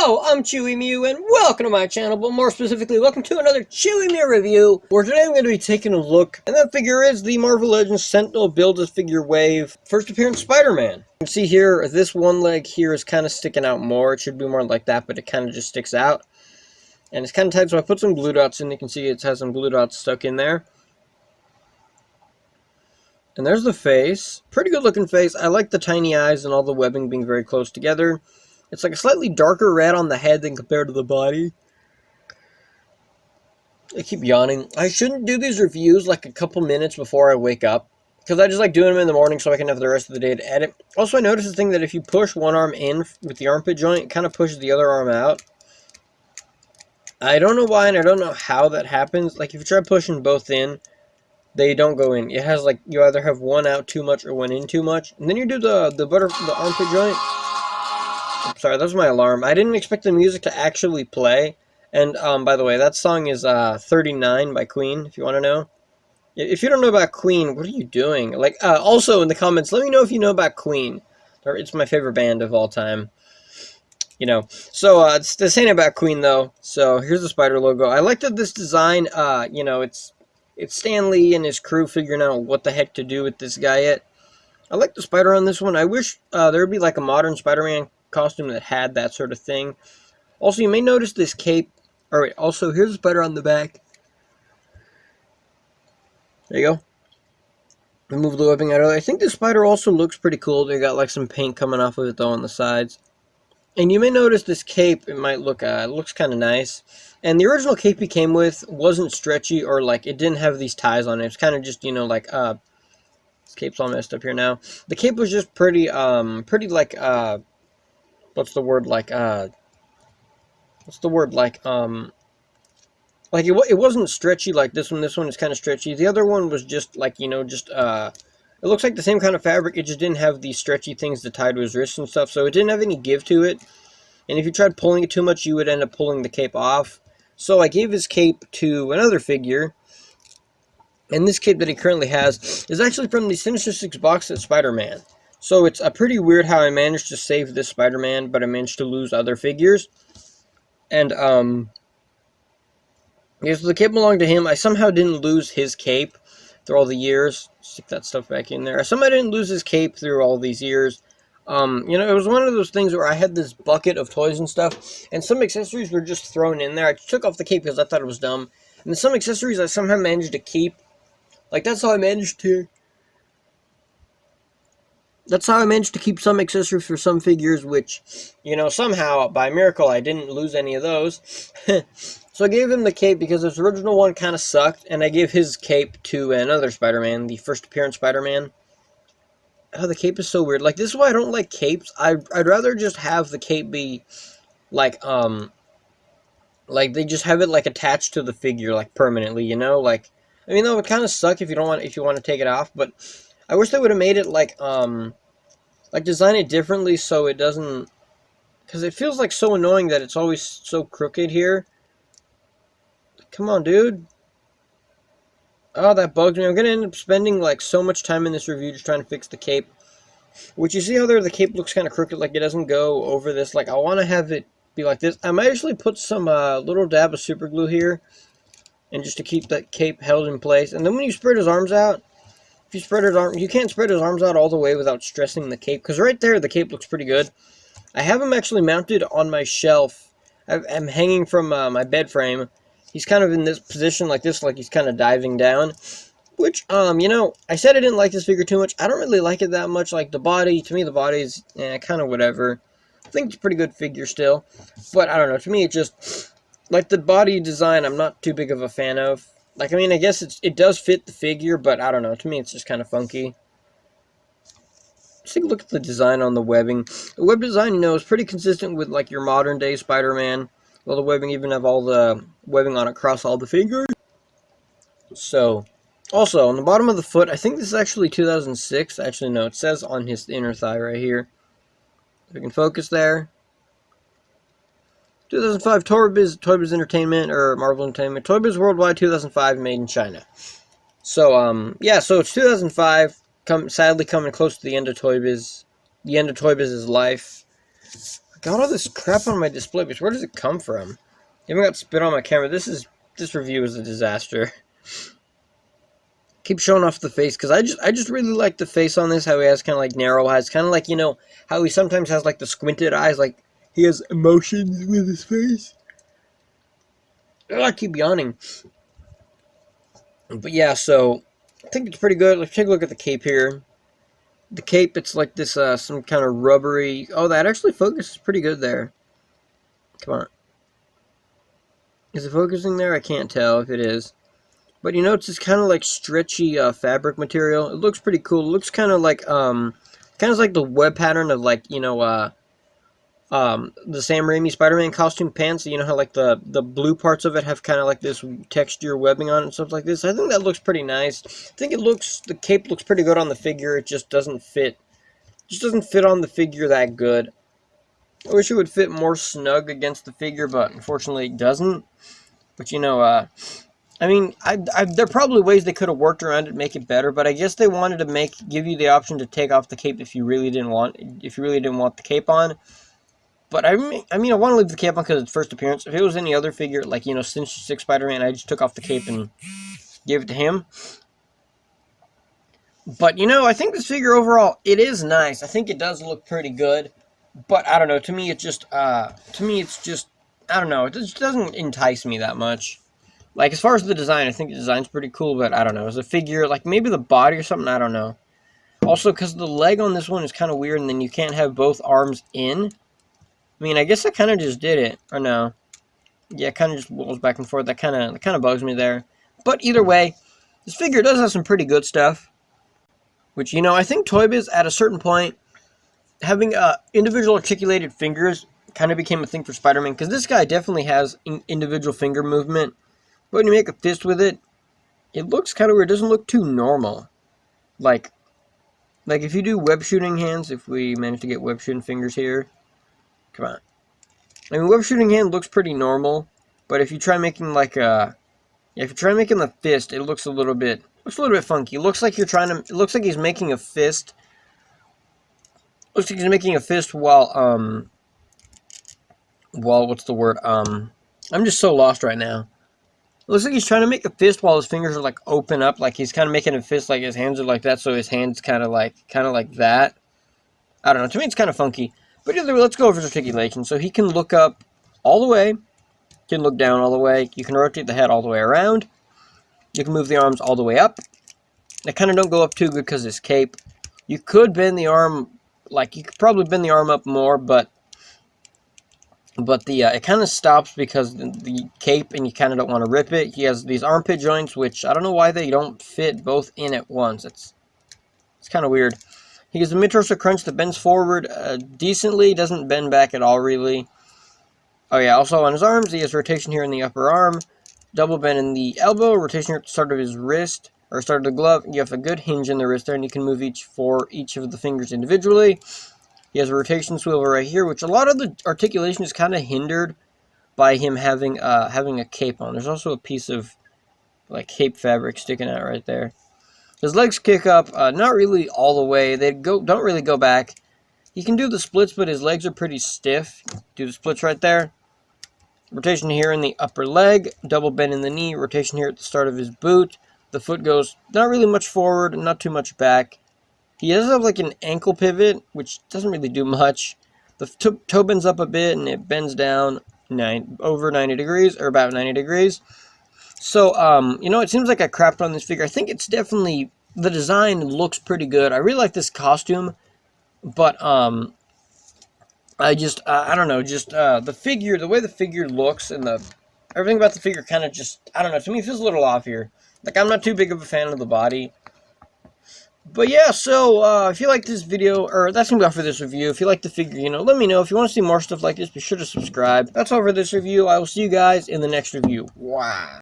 Hello, I'm Chewy Mew, and welcome to my channel, but more specifically, welcome to another Chewy Mew review, where today I'm going to be taking a look, and that figure is the Marvel Legends Sentinel Build-A-Figure Wave First Appearance Spider-Man. You can see here, this one leg here is kind of sticking out more. It should be more like that, but it kind of just sticks out. And it's kind of tight, so I put some glue dots in. You can see it has some glue dots stuck in there. And there's the face. Pretty good looking face. I like the tiny eyes and all the webbing being very close together. It's like a slightly darker red on the head than compared to the body. I keep yawning. I shouldn't do these reviews like a couple minutes before I wake up, because I just like doing them in the morning so I can have the rest of the day to edit. Also, I noticed the thing that if you push one arm in with the armpit joint, it kind of pushes the other arm out. I don't know why, and I don't know how that happens. Like, if you try pushing both in, they don't go in. It has like, you either have one out too much or one in too much. And then you do the armpit joint. Sorry, that was my alarm. I didn't expect the music to actually play. And, by the way, that song is 39 by Queen, if you want to know. If you don't know about Queen, what are you doing? Like, also in the comments, let me know if you know about Queen. It's my favorite band of all time. You know. So, this ain't about Queen, though. So, here's the spider logo. I like that this design, you know, it's Stan Lee and his crew figuring out what the heck to do with this guy yet. I like the spider on this one. I wish there would be like a modern Spider-Man costume that had that sort of thing. Also, you may notice this cape. Alright, also, here's the spider on the back. There you go. Remove the webbing out of it. I think this spider also looks pretty cool. They got like some paint coming off of it though on the sides. And you may notice this cape, it might look, it looks kind of nice. And the original cape he came with wasn't stretchy or like, it didn't have these ties on it. It's kind of just, you know, like, this cape's all messed up here now. The cape was just pretty like, what's the word, like, it wasn't stretchy like this one. This one is kind of stretchy. The other one was just like, you know, just, it looks like the same kind of fabric. It just didn't have these stretchy things that tied to his wrists and stuff. So it didn't have any give to it. And if you tried pulling it too much, you would end up pulling the cape off. So I gave his cape to another figure. And this cape that he currently has is actually from the Sinister Six box set Spider-Man. So it's pretty weird how I managed to save this Spider-Man, but I managed to lose other figures. And, yeah, so the cape belonged to him. I somehow didn't lose his cape through all the years. Stick that stuff back in there. I somehow didn't lose his cape through all these years. You know, it was one of those things where I had this bucket of toys and stuff, and some accessories were just thrown in there. I took off the cape because I thought it was dumb. And some accessories I somehow managed to keep. Like, that's how I managed to keep some accessories for some figures, which, you know, somehow, by miracle, I didn't lose any of those. So I gave him the cape because his original one kind of sucked, and I gave his cape to another Spider-Man, the First Appearance Spider-Man. Oh, the cape is so weird. Like, this is why I don't like capes. I'd rather just have the cape be, like they just have it, like, attached to the figure, like, permanently, you know? Like, I mean, that would kind of suck if you want to take it off, but I wish they would have made it, like, design it differently so it doesn't, because it feels, like, so annoying that it's always so crooked here. Come on, dude. Oh, that bugs me. I'm going to end up spending, like, so much time in this review just trying to fix the cape. Which, you see how there the cape looks kind of crooked, like it doesn't go over this. Like, I want to have it be like this. I might actually put some little dab of super glue here, and just to keep that cape held in place. And then when you spread his arms out, if you spread his arms, you can't spread his arms out all the way without stressing the cape. Because right there, the cape looks pretty good. I have him actually mounted on my shelf. I'm hanging from my bed frame. He's kind of in this position like this, like he's kind of diving down. Which, you know, I said I didn't like this figure too much. I don't really like it that much. Like, the body, to me, the body is kind of whatever. I think it's a pretty good figure still. But, I don't know, to me, it just, like, the body design, I'm not too big of a fan of. Like, I mean, I guess it does fit the figure, but I don't know. To me, it's just kind of funky. Let's take a look at the design on the webbing. The web design, you know, is pretty consistent with, like, your modern-day Spider-Man. Well, the webbing even have all the webbing on across all the figures. So, also, on the bottom of the foot, I think this is actually 2006. Actually, no, it says on his inner thigh right here. If we can focus there. 2005, ToyBiz Entertainment, or Marvel Entertainment. ToyBiz Worldwide 2005, made in China. So, yeah, so it's 2005, sadly coming close to the end of ToyBiz. The end of ToyBiz's life. Got all this crap on my display, but where does it come from? I even got spit on my camera. This review is a disaster. Keep showing off the face, because I just really like the face on this, how he has kind of like narrow eyes, kind of like, you know, how he sometimes has like the squinted eyes, like he has emotions with his face. I keep yawning. But yeah, so I think it's pretty good. Let's take a look at the cape here. The cape, it's like this some kind of rubbery. Oh, that actually focuses pretty good there. Come on. Is it focusing there? I can't tell if it is. But you know, it's this kind of like stretchy fabric material. It looks pretty cool. It looks kind of like like the web pattern of, like, you know, the Sam Raimi Spider-Man costume pants. You know how like the blue parts of it have kind of like this texture webbing on it and stuff like this. I think that looks pretty nice. I think the cape looks pretty good on the figure. It just doesn't fit. Just doesn't fit on the figure that good. I wish it would fit more snug against the figure, but unfortunately it doesn't. But you know, I mean, there are probably ways they could have worked around it, make it better. But I guess they wanted to give you the option to take off the cape if you really didn't want the cape on. But I mean, I want to leave the cape on because it's first appearance. If it was any other figure, like, you know, Sinister Six Spider-Man, I just took off the cape and gave it to him. But you know, I think this figure overall, it is nice. I think it does look pretty good. But I don't know. To me, it's just I don't know. It just doesn't entice me that much. Like, as far as the design, I think the design's pretty cool, but I don't know. As a figure, like, maybe the body or something, I don't know. Also, because the leg on this one is kind of weird, and then you can't have both arms in. I mean, I guess I kind of just did it, or no. Yeah, it kind of just rolls back and forth. That kind of bugs me there. But either way, this figure does have some pretty good stuff. Which, you know, I think ToyBiz, at a certain point, having individual articulated fingers kind of became a thing for Spider-Man. Because this guy definitely has individual finger movement. But when you make a fist with it, it looks kind of weird. It doesn't look too normal. Like if you do web shooting hands, if we manage to get web shooting fingers here. Come on. I mean, web shooting hand looks pretty normal. But if you try making like if you try making the fist, it looks a little bit funky. It looks like it looks like he's making a fist. Looks like he's making a fist while what's the word? I'm just so lost right now. It looks like he's trying to make a fist while his fingers are like open up, like he's kind of making a fist, like his hands are like that, so his hands kind of like that. I don't know. To me, it's kind of funky. But either way, let's go over his articulation. So he can look up all the way. He can look down all the way. You can rotate the head all the way around. You can move the arms all the way up. They kind of don't go up too good because of his cape. You could bend the arm, like you could probably bend the arm up more, but it kind of stops because the cape, and you kind of don't want to rip it. He has these armpit joints, which I don't know why they don't fit both in at once. It's kind of weird. He has a mid-torso crunch that bends forward decently, doesn't bend back at all, really. Oh yeah, also on his arms, he has rotation here in the upper arm, double bend in the elbow, rotation here at the start of his wrist, or start of the glove. You have a good hinge in the wrist there, and you can move each of the fingers individually. He has a rotation swivel right here, which a lot of the articulation is kind of hindered by him having a cape on. There's also a piece of like cape fabric sticking out right there. His legs kick up, not really all the way. They don't really go back. He can do the splits, but his legs are pretty stiff. Do the splits right there. Rotation here in the upper leg, double bend in the knee, rotation here at the start of his boot. The foot goes not really much forward, not too much back. He does have like an ankle pivot, which doesn't really do much. The toe bends up a bit, and it bends down over 90 degrees, or about 90 degrees. So, you know, it seems like I crapped on this figure. I think it's definitely, the design looks pretty good. I really like this costume, but, I don't know, the figure, the way the figure looks, and everything about the figure kind of just, I don't know, to me it feels a little off here. Like, I'm not too big of a fan of the body. But yeah, so, if you like this video, or that's going to be all for this review. If you like the figure, you know, let me know. If you want to see more stuff like this, be sure to subscribe. That's all for this review. I will see you guys in the next review. Wow.